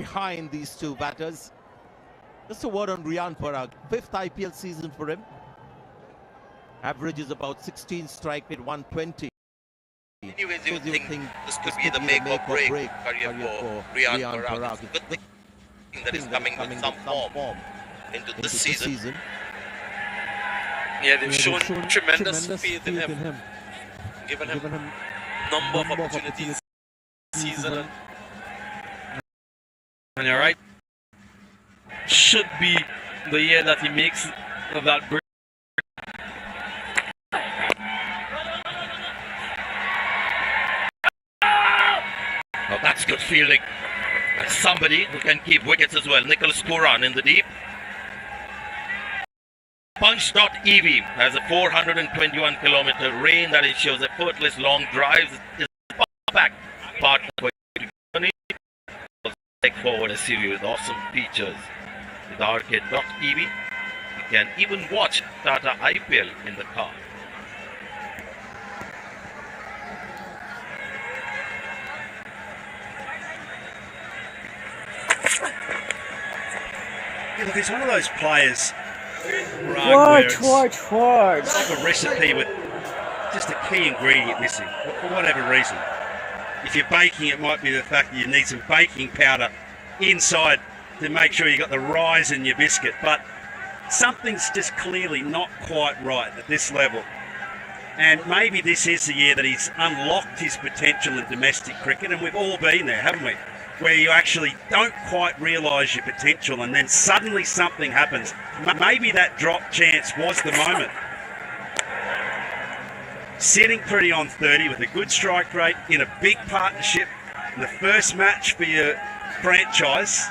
behind these two batters. Just a word on Riyan Parag, 5th IPL season for him. Average is about 16 strike rate, 120. Anyways, you think this could be the make or break career for Riyan Parag. It's a good thing that is coming with some form into this season. Yeah, they've shown tremendous faith in him. Given him number of opportunities this season. And you're right. Should be the year that he makes that break. Oh, that's good fielding. Somebody who can keep wickets as well. Nicholas Pooran in the deep. Punch.ev has a 421-kilometer range that ensures effortless long drives. Is back part for take forward a series with awesome features. With Arcade.ev, you can even watch Tata IPL in the car. Yeah, look, he's one of those players. It's like a recipe with just a key ingredient missing for whatever reason. If you're baking, it might be the fact that you need some baking powder inside to make sure you got the rise in your biscuit, but something's just clearly not quite right at this level. And maybe this is the year that he's unlocked his potential in domestic cricket, and we've all been there, haven't we? Where you actually don't quite realise your potential and then suddenly something happens. Maybe that drop chance was the moment. Sitting pretty on 30 with a good strike rate in a big partnership in the first match for your franchise,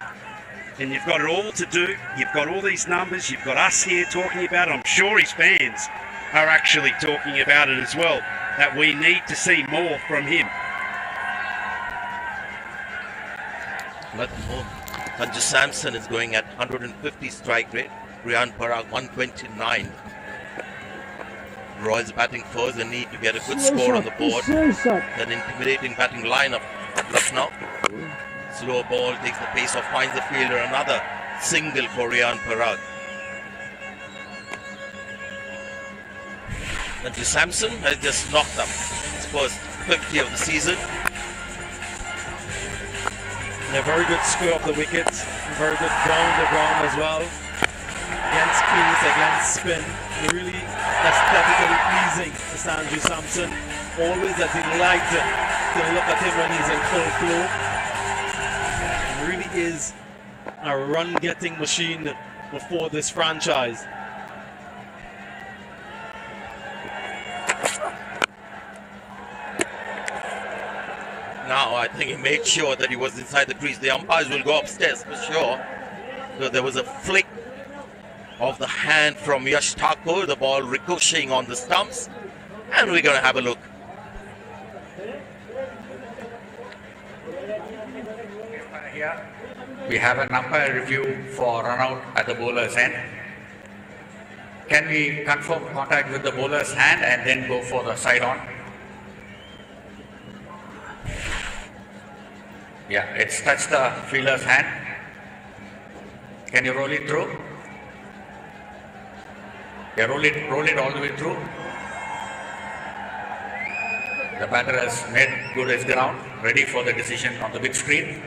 and you've got it all to do. You've got all these numbers. You've got us here talking about it. I'm sure his fans are actually talking about it as well, that we need to see more from him. Let them home. Sanju Samson is going at 150 strike rate. Riyan Parag 129. Royals batting first. They need to get a good score on the board. An intimidating batting lineup at Lucknow. Slow ball takes the pace off, finds the fielder. Another single for Riyan Parag. Sanju Samson has just knocked up his first 50 of the season. And a very good square of the wickets, very good ground as well. Against pace, against spin, really aesthetically pleasing to Sanju Samson. Always a delight to look at him when he's in full flow. He really is a run-getting machine before this franchise. Now I think he made sure that he was inside the crease. The umpires will go upstairs for sure. So there was a flick of the hand from Yash Thakur, the ball ricocheting on the stumps, and we're going to have a look. Here we have an umpire review for run out at the bowler's end. Can we confirm contact with the bowler's hand and then go for the side on? Yeah, it's touched the fielder's hand. Can you roll it through? Yeah, roll it all the way through. The batter has made good his ground, ready for the decision on the big screen.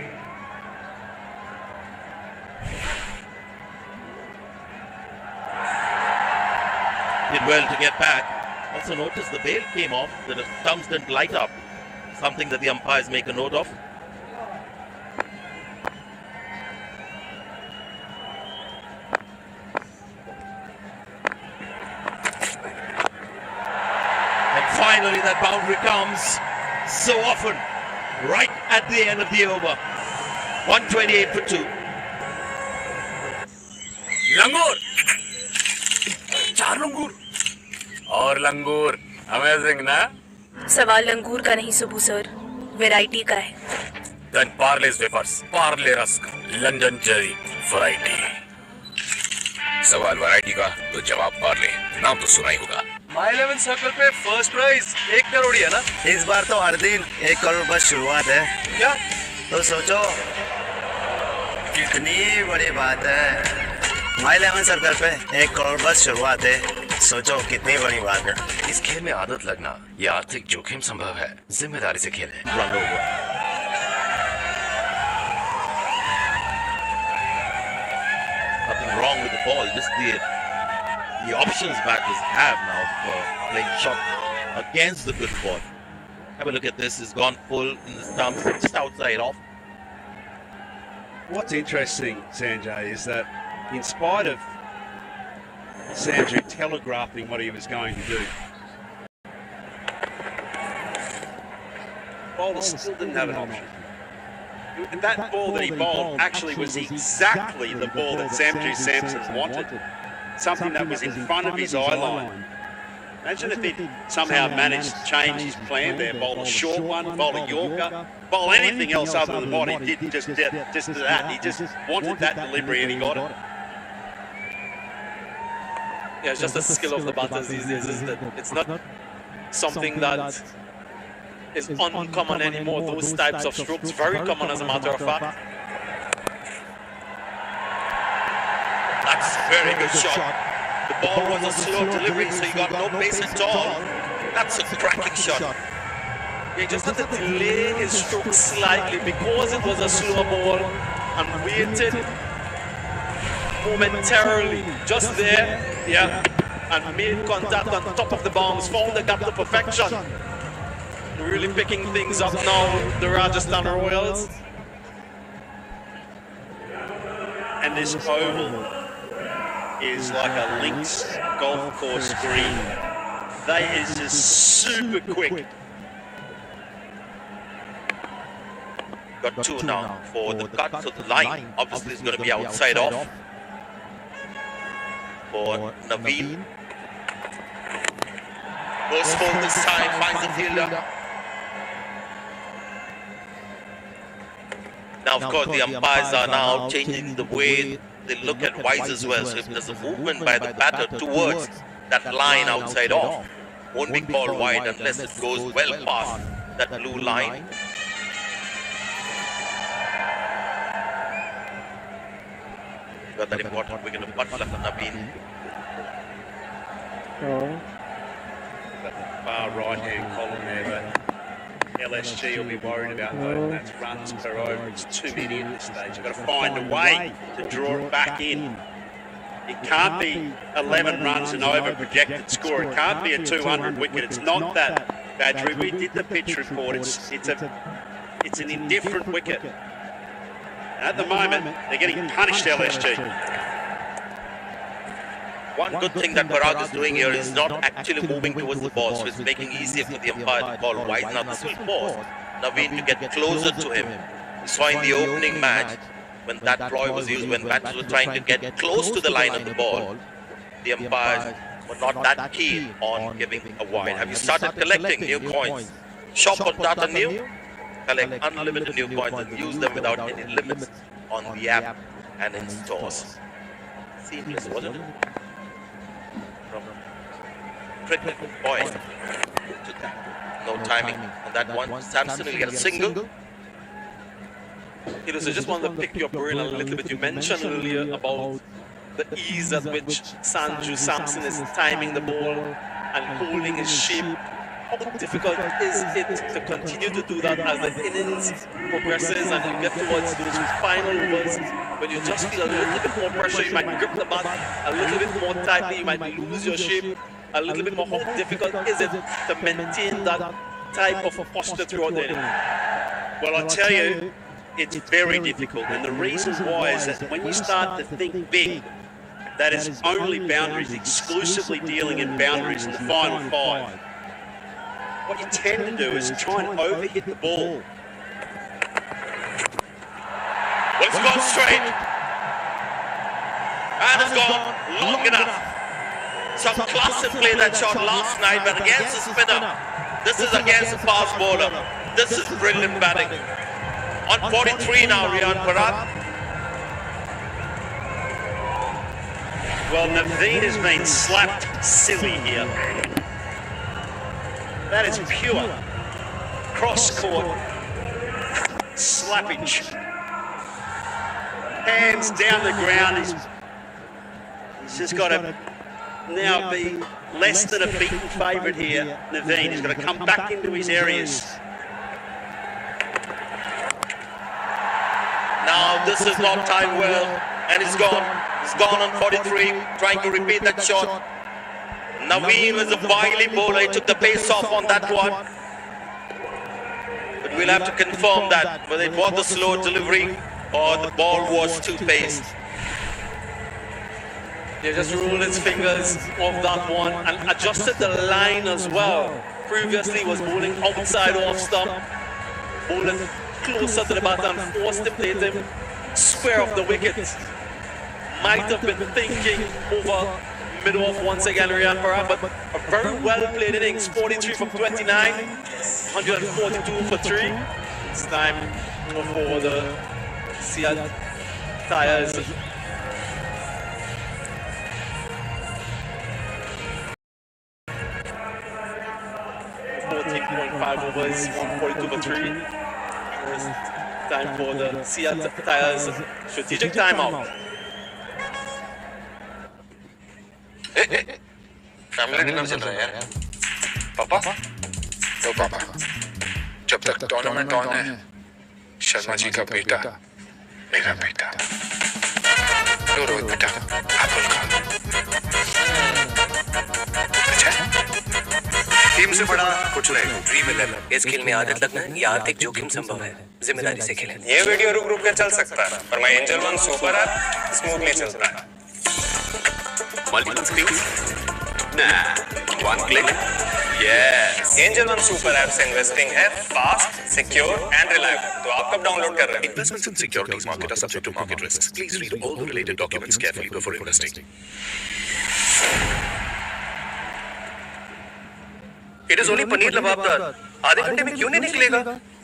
Did well to get back. Also notice the bail came off, that the thumbs didn't light up. Something that the umpires make a note of. Finally, that boundary comes so often, right at the end of the over. 128 for 2. Langur! 4 langur! और langur. Amazing, na? सवाल लंगूर का नहीं Subbu sir, variety का है. Then Parley's wafers, Parley Rusk, London Cherry variety. सवाल variety का तो जवाब पार्ले. नाम तो सुना ही होगा. My 11 सर्कल पे फर्स्ट प्राइज 1 करोड़ ही है ना? इस बार तो हर दिन 1 करोड़ बस शुरुआत है. क्या? तो सोचो कितनी बड़ी बात है। माई लेवन सर्कल पे 1 करोड़ बस शुरुआत है। सोचो कितनी बड़ी बात है। इस खेल में आदत लगना ये आर्थिक जोखिम संभव है, जिम्मेदारी से खेलें। Run over. Nothing wrong with the ball, just the options batters have now for playing shot against the good ball. Have a look at this. It's gone full in the stumps, just outside off. What's interesting, Sanjay, is that in spite of Sanjay telegraphing what he was going to do, bowler still didn't have an option. And that ball that he bowled actually was exactly the ball that Sanjay Samson wanted. Something that was in front of his eye line. Imagine if he'd somehow managed to change his plan there, bowl a short one, bowl a Yorker, bowl anything else other than what he did just that. He just wanted that delivery and he got it. Yeah, it's just the skill of the batters these days, isn't it? It's not something that is uncommon anymore. Those types of strokes, very common as a matter of fact. That's a very good shot. The ball was a slow delivery, so you got no pace at all. That's a cracking shot. Yeah, just had to delay his stroke slightly because it was a slow ball and waited momentarily just there, yeah, and made contact on top of the bounce, found the gap to perfection. Really picking things up now, the Rajasthan Royals. And this oval is like a links golf course green. That is just super quick. Got two now for the cut, so the line obviously is going to be outside off for Naveen. Goes full this time, finds the fielder. Now, of course, the umpires are now changing the way they look at wides as well. So if there's a movement by the batter towards that line outside off, won't be called wide unless it goes well past that blue line. Got that important wicket of Butler for Naveen. Far right hand column there, but LSG will be worried about that. That's runs per over. It's too many at this stage. You've got to find a way to draw it back in. It can't be 11 runs and over projected score. It can't be a 200 wicket. It's not that, Badgery. We did the pitch report. It's an indifferent wicket. And at the moment, they're getting punished, LSG. One good thing that Parag is doing here is not actually moving towards the ball, so it's making it easier for the umpire to call wide. Now this will force Naveen to get closer to him. We saw in the opening match when that ploy was used, when batters were trying to get close to the line of the ball, the umpires were not that keen on giving a wide. Have you started collecting new coins? Shop on Tata New? Collect unlimited new coins and use them without any limits on the app and in stores. Seamless, wasn't it? From cricket point to that. No timing on that one. Samson will get a single. I just wanted to pick your brain a little bit. You mentioned earlier about the ease at which Sanju Samson is timing the ball and holding his shape. How difficult is it to continue to do that as the innings progresses and you get towards those final overs when you just feel a little bit more pressure, you might grip the bat a little bit more tightly, you might lose your shape a little bit more. How difficult is it to maintain that type of posture throughout the inning? Well, I tell you, it's very difficult, and the reason why is that when you start to think big, that is only boundaries, exclusively dealing in boundaries in the final five. What you tend to do is try and overhit the ball. Well, it's gone straight. And it's gone long enough. Some class in play that shot last night, but against the spinner. This is against the fast bowler. This is brilliant batting. On 43 now, Riyan Parag. Well, Naveen has been slapped silly here. That is pure cross-court slappage. hands down the ground. He's just got to now be less than a beaten favourite here, Naveen. He's got to come back into his areas. Now this is not timed well, and it's gone. It's gone on 43, trying to repeat that shot. Naveen was a wily bowler. He took the pace off on that one. But we'll have to confirm that, whether it was the slow delivery or the ball was too paced. He just ruled his fingers off that one and adjusted the line as well. Previously was bowling outside off stump, bowling closer to the bat and forced to play him square off the wicket. Might have been thinking over mid-off once again, Rian Parag, but a very well played innings, 43 from 29, 142 for 3. It's time for the Seat Tyres. 14.5 overs, 142 for 3. It's time for the Seat Tyres strategic timeout. Family dinner चल रहा है यार पापा तो पापा जब तक tournament on है शर्मा जी का बेटा मेरा बेटा लो रोहित बेटा एप्पल खा अच्छा टीम से बड़ा कुछ नहीं। ड्रीम 11 इस खेल में आदत लगना या आर्थिक जोखिम संभव है, जिम्मेदारी से खेलें। ये वीडियो रुक रुक के चल सकता है पर मैं angel one super app smoothly चलता है multiple screen Nah, one click. Yes. Angel One Super App से इन्वेस्टिंग है फास्ट, सिक्योर एंड रिलायबल। तो आप कब डाउनलोड कर रहे हैं? Investments in securities market are subject to market risks. Please read all the related documents carefully before investing. It is only paneer लबाबदार। आधे घंटे में क्यों नहीं निकलेगा?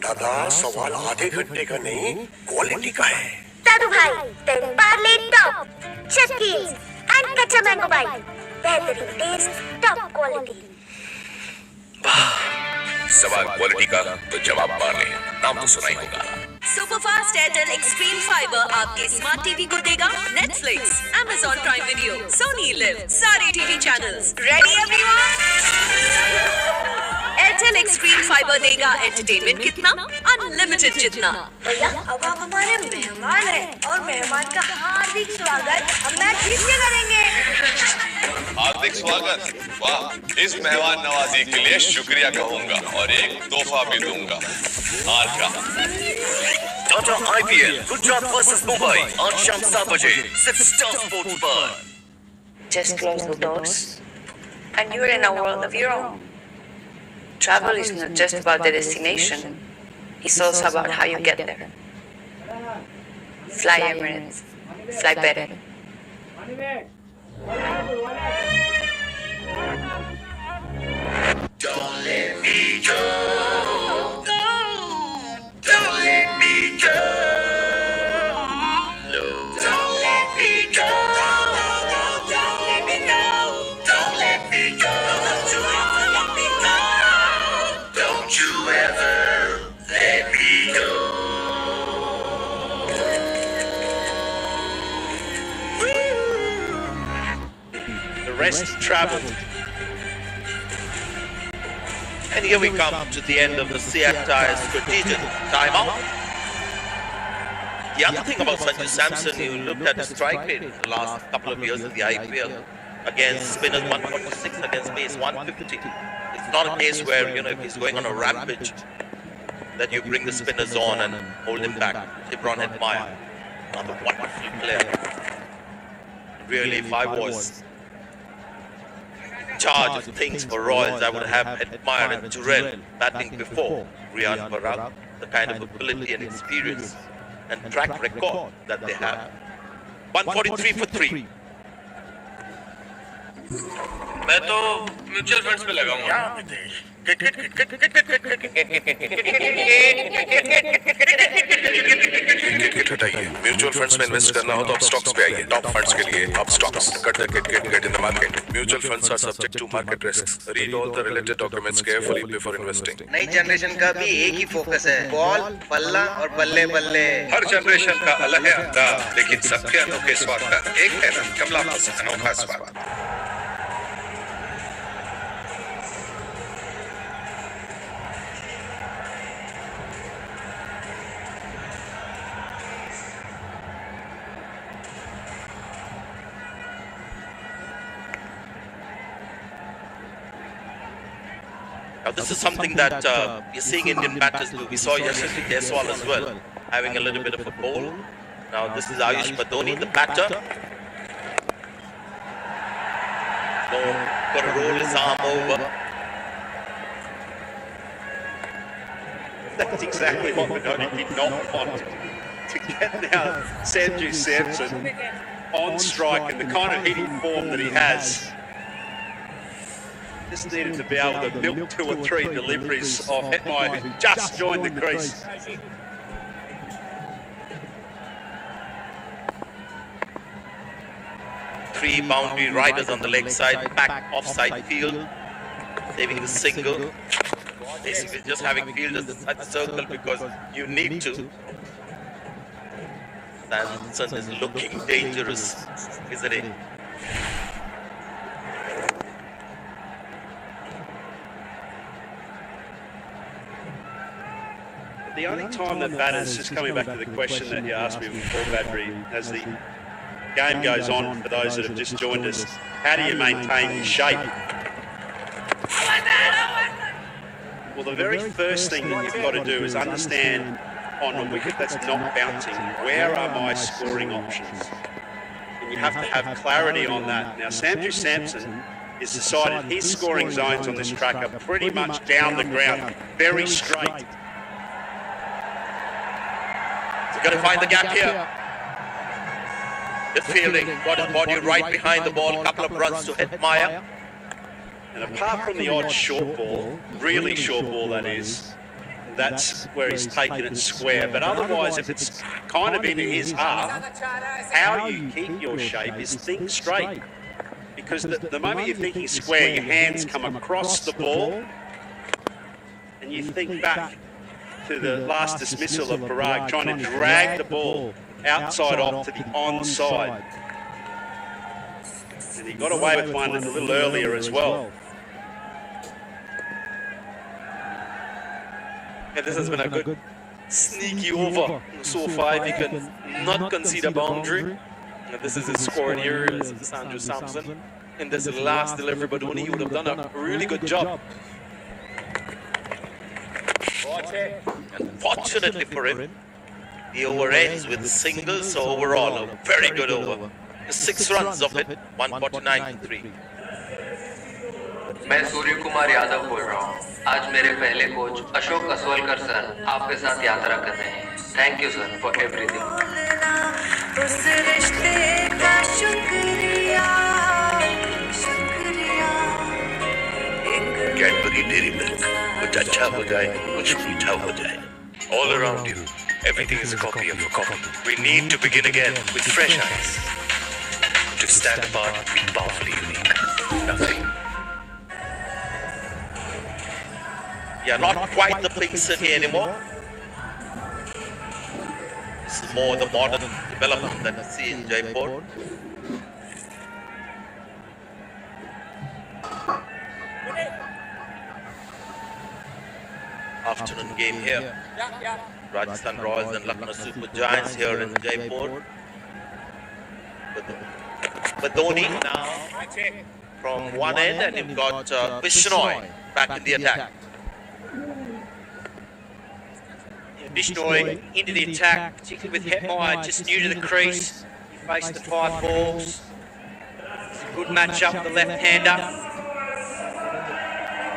दादा सवाल आधे घंटे का नहीं क्वालिटी का है। दादू भाई, तेरे पार्ले टॉप, चक्कीज एंड कच्चा मैंगो बाइट, बेहतरीन टेस्ट, टॉप क्वालिटी। सवाल क्वालिटी का तो जवाब पार्ले, नाम तो सुना ही होगा। सुपरफास्ट एयरटेल एक्सट्रीम फाइबर आपके स्मार्ट टीवी को देगा Netflix, Amazon Prime Video, Sony LIV, सारे TV channels. Ready everyone? Airtel Xtreme fiber देगा एंटरटेनमेंट कितना, अनलिमिटेड जितना। भैया अब आप हमारे मेहमान हैं और मेहमान का हार्दिक स्वागत हम मैच जीत के करेंगे। हार्दिक स्वागत। वाह, इस मेहमान नवाजी के लिए शुक्रिया कहूंगा और एक तोहफा भी दूंगा। हार का टाटा IPL गुजरात वर्सेस मुंबई आज शाम 7 बजे सिर्फ स्टार स्पोर्ट्स पर। Just close the doors and you're in a world of your own. Travel is not just about the destination, it's also about how you get there. Fly Emirates, fly better. Don't let me go. Don't let me go. No. Don't let me go. Don't let me go. Don't let me go. Don't you ever let me go. Don't you ever let me go. The rest travelled. And here we come to the end of the Seat Tyres strategic timeout. The other thing about Sanju Samson, you looked at his strike rate in the last couple of years in the IPL. Against spinners 146, against pace 150. It's not a case where, if he's going on a rampage, that you bring the spinners on and hold him back. Ibron Hetmyer, another wonderful player. Really, if I was charge of things for Royals, I would have admired and Jurel batting before Rian Parag, the kind of ability and experience and track record that they have. 143 for 3. मैं तो mutual funds में लगाऊंगा। Kit हटाइए। Mutual funds में invest करना हो तो आप स्टॉक्स पे आइए। टॉप फंड्स के लिए आप stocks cut the kit get in the market. Mutual funds are subject to market risks. Read all the related documents carefully before investing. नई जनरेशन का भी एक ही फोकस है, बॉल, पल्ला और बल्ले बल्ले। हर जनरेशन का अलग है अंदाज, लेकिन सबके अनोखे स्वाद का एक है ना, कमला प्लस अनोखा स्वाद। Now this is something that you're seeing Indian batters do. We saw Yashasvi Jaiswal as well, having a little bit of a bowl. Now this is Ayush Badoni, the batter. So, got to roll his arm over. That's exactly what Badoni did not want. To get now Sanju Samson on strike in the kind of hitting form that he has. Just needed to be able to milk 2 or 3 deliveries of Hetmai, who just joined the crease. 3 boundary riders on the leg side, back offside field, saving the single. Basically just having fielders inside the circle because you need to. Samson is looking dangerous, isn't he? The only time that batters, just coming back to the question that you asked me before, Badri, as the game goes on, for those that have just joined us, how do you maintain your shape? Well, the very first thing that you've got to do is understand on a wicket that's not bouncing, where are my scoring options? And you have to have clarity on that. Now, Sanju Samson has decided his scoring zones on this track are pretty much down the ground, very straight. Got to find the gap here. The fielding, got his body right behind the ball, couple of runs to Hetmaya. And apart from the odd short ball, really short ball that is, that's where he's taken it square. But otherwise, if it's kind of in his half, how you keep your shape is think straight. Because the moment you're thinking square, your hands come across the ball and you think back to the last dismissal of Parag, trying to drag the ball outside off to the onside. And he got away with one a little earlier as well. Yeah, this has been a good sneaky over so far. If he can not concede a boundary. And this is his scoring here, this is Sanju Samson. In this last delivery, Badoni, he would have done a really good job. And fortunately for him, the over ends with a single, so overall a very good over. 6 runs of it, 149 for 3. मैं सूर्य कुमार यादव बोल रहा हूँ। आज मेरे पहले coach Ashok असवलकर sir आपके साथ यात्रा कर रहे हैं। Thank you sir for everything. Cadbury dairy milk, कुछ अच्छा हो जाए, कुछ मीठा हो जाए. All around you, everything is a copy of a copy. We need to begin again with fresh eyes. To stand apart, be powerfully unique. Nothing. Yeah, not quite the pink city anymore. This is more the modern development that we see in Jaipur. Afternoon game here. Rajasthan Royals and Lucknow Super Giants here in Jaipur. But Dhoni now from one end, and you've got Bishnoi back in the attack. Bishnoi into the attack, particularly with Hetmai just new to the crease. He faced the 5 balls. It's a good matchup, the left-hander.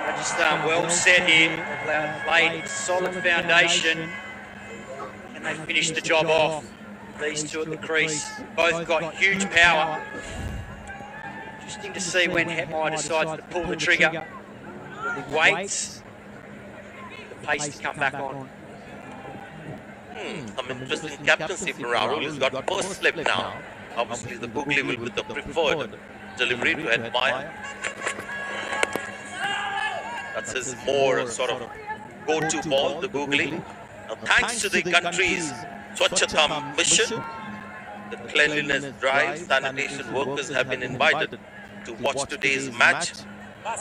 Rajasthan well set here. They've laid a solid foundation. And they finished the job off. These two at the crease. Both got huge power. Interesting to see when Hetmai decides to pull the trigger. He waits. The pace to come back on. Some interesting captaincy from Rahul. He's got first slip now. Obviously, the googly will be the preferred delivery to admire. That's his more sort of go-to ball, the googly. Now, thanks to the country's Swachhata mission, the cleanliness drive, sanitation workers have been invited to watch today's match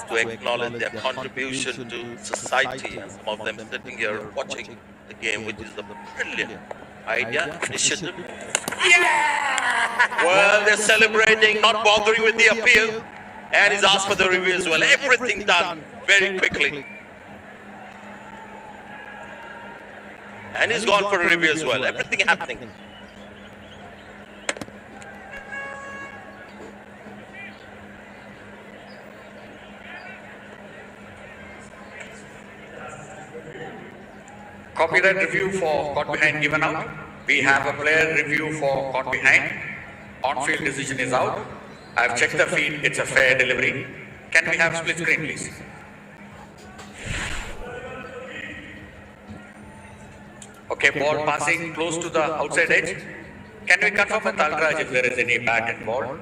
to acknowledge their contribution to society. And some of them sitting here watching the game, which is a brilliant idea, initiative. Well, they're celebrating, not bothering with the appeal. And he's asked for the review as well. Everything done very quickly. And he's gone for a review as well. Everything happening. Copyright review for caught behind given out. We have a player review for caught behind. On-field decision is out. I've checked the feed. It's a fair delivery. Can we have split screen, please? Okay, ball passing close to the outside edge. Can we confirm with Altraj if there is any bat involved?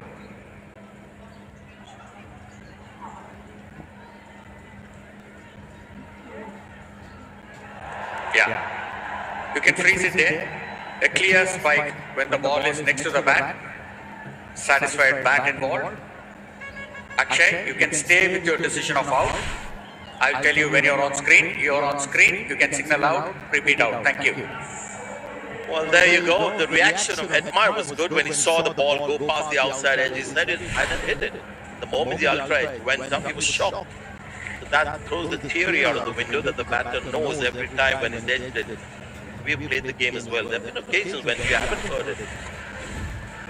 Yeah. You can freeze it there. A clear spike when the ball is next to the bat. Satisfied bat involved. Akshay, you can stay with your decision of out. I'll tell you when you're on screen. You're on screen. You can signal out, repeat out. Thank you. Well, there you go. The reaction of Edmire was good when he saw the ball go past the outside edge. He said it, I didn't hit it. The moment the ultra edge went up, he was shocked. So that throws the theory out of the window that the batter knows every time when he's edged it. We've played the game as well. There have been occasions when we haven't heard it.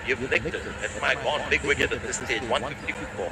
You've nicked it. Edmire gone. Big wicket at this stage, 154.